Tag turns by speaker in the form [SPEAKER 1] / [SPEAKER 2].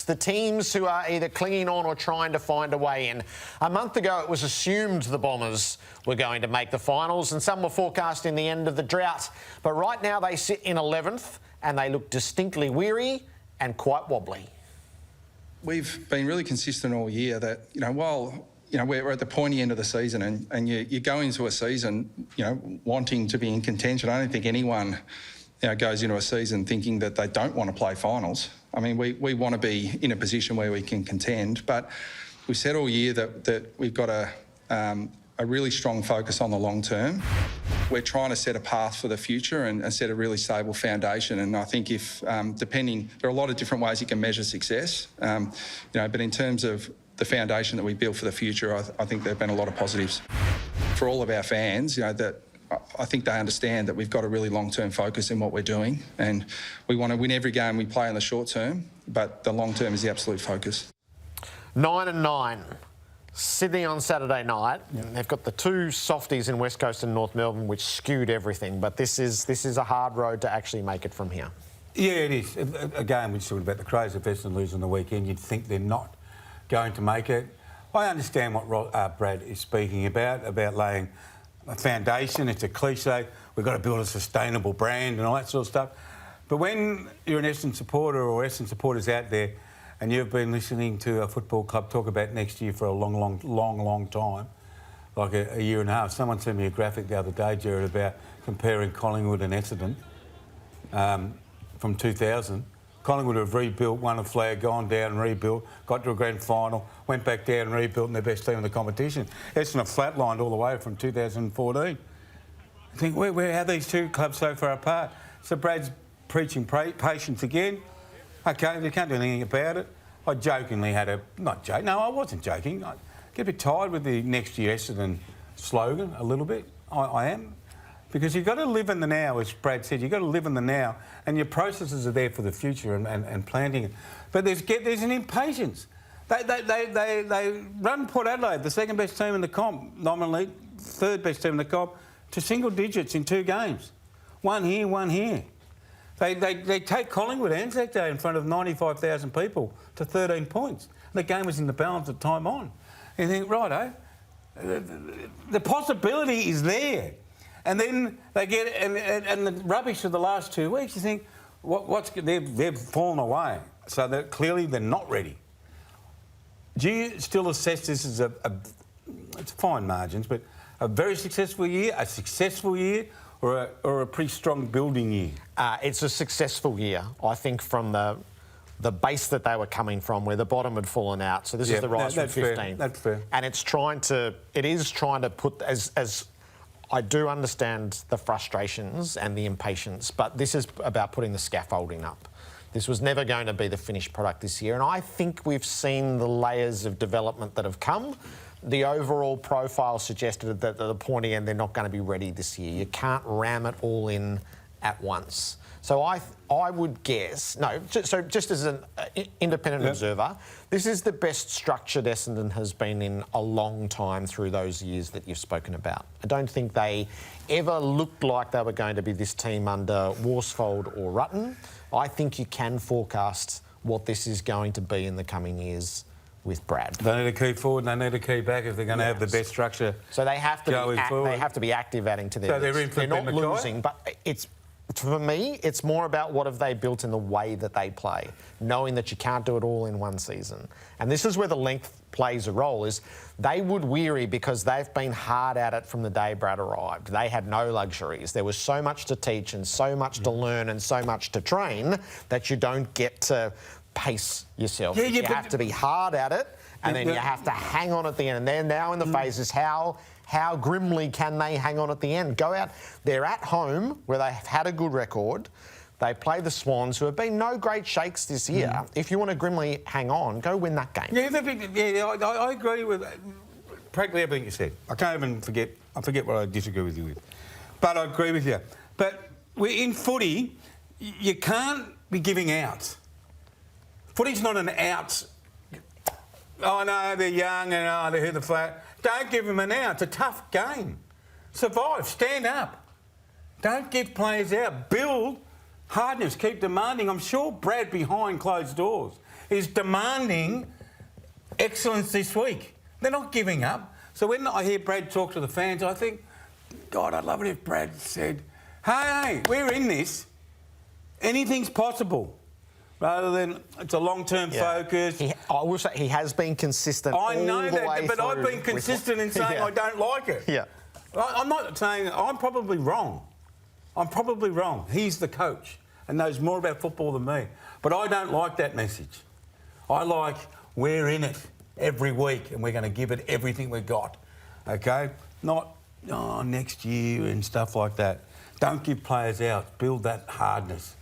[SPEAKER 1] the teams who are either clinging on or trying to find a way in. A month ago, it was assumed the Bombers were going to make the finals, and some were forecasting the end of the drought. But right now, they sit in 11th, and they look distinctly weary and quite wobbly.
[SPEAKER 2] We've been really consistent all year that, while we're at the pointy end of the season and you go into a season, wanting to be in contention. I don't think anyone goes into a season thinking that they don't want to play finals. I mean, we want to be in a position where we can contend, but we've said all year that we've got a really strong focus on the long term. We're trying to set a path for the future and set a really stable foundation. And I think if, there are a lot of different ways you can measure success, but in terms of the foundation that we build for the future, I think there have been a lot of positives. For all of our fans, that I think they understand that we've got a really long-term focus in what we're doing, and we want to win every game we play in the short term, but the long term is the absolute focus.
[SPEAKER 1] 9-9. Sydney on Saturday night. They've got the two softies in West Coast and North Melbourne, which skewed everything, but this is a hard road to actually make it from here. Yeah, it is. Again, we talked about the Crows if Essendon lose on the weekend. You'd think they're not going to make it. I understand what Brad is speaking about laying a foundation. It's a cliche. We've got to build a sustainable brand and all that sort of stuff. But when you're an Essendon supporter or Essendon supporters out there and you've been listening to a football club talk about next year for a long time, like a year and a half. Someone sent me a graphic the other day, Gerard, about comparing Collingwood and Essendon from 2000. Collingwood have rebuilt, won a flag, gone down and rebuilt, got to a grand final, went back down and rebuilt, and they're best team in the competition. Essendon have flatlined all the way from 2014. I think, how are these two clubs so far apart? So Brad's preaching patience again. OK, they can't do anything about it. I jokingly had I wasn't joking. I get a bit tired with the next year Essendon slogan a little bit. I am. Because you've got to live in the now, as Brad said. You've got to live in the now, and your processes are there for the future and planting it. But there's an impatience. They run Port Adelaide, the second best team in the comp, nominally third best team in the comp, to single digits in 2 games. One here, one here. They take Collingwood Anzac Day in front of 95,000 people to 13 points. The game was in the balance of time on. And you think, righto, the possibility is there. And then they get and the rubbish of the last 2 weeks. You think, they've fallen away. So clearly they're not ready. Do you still assess this as it's fine margins, but a very successful year, a successful year, or a pretty strong building year? It's a successful year, I think, from the base that they were coming from, where the bottom had fallen out. So this is the rise from 15. That's fair. And it is trying to put as I do understand the frustrations and the impatience, but this is about putting the scaffolding up. This was never going to be the finished product this year, and I think we've seen the layers of development that have come. The overall profile suggested that at the pointy end, they're not going to be ready this year. You can't ram it all in at once. So I would guess, just as an independent observer, this is the best structured Essendon has been in a long time through those years that you've spoken about. I don't think they ever looked like they were going to be this team under Worsfold or Rutten. I think you can forecast what this is going to be in the coming years with Brad. They need a key forward and they need a key back if they're going to have the best structure. So they have to be active adding to their list. They're not losing, but for me, it's more about what have they built in the way that they play, knowing that you can't do it all in one season. And this is where the length plays a role, is they would weary because they've been hard at it from the day Brad arrived. They had no luxuries. There was so much to teach and so much to learn and so much to train that you don't get to pace yourself. You have to be hard at it, and then you have to hang on at the end. And they're now in the phases how grimly can they hang on at the end? Go out. They're at home where they've had a good record. They play the Swans, who have been no great shakes this year. If you want to grimly hang on, go win that game. I agree with practically everything you said. I can't even forget. I forget what I disagree with you with. But I agree with you. But in footy, you can't be giving out. Footy's not an out. Oh, no, they're young and they hit the flat. Don't give them an out. It's a tough game. Survive. Stand up. Don't give players out. Build hardness. Keep demanding. I'm sure Brad, behind closed doors,
[SPEAKER 3] is demanding excellence this week. They're not giving up. So when I hear Brad talk to the fans, I think, God, I'd love it if Brad said, hey, we're in this. Anything's possible. Rather than it's a long-term focus.
[SPEAKER 1] I will say he has been consistent.
[SPEAKER 3] I know
[SPEAKER 1] all the way
[SPEAKER 3] that, but I've
[SPEAKER 1] through
[SPEAKER 3] been consistent in saying I don't like it.
[SPEAKER 1] Yeah.
[SPEAKER 3] I'm not saying I'm probably wrong. I'm probably wrong. He's the coach and knows more about football than me. But I don't like that message. I like we're in it every week and we're going to give it everything we've got. Okay? Not next year and stuff like that. Don't give players out. Build that hardness.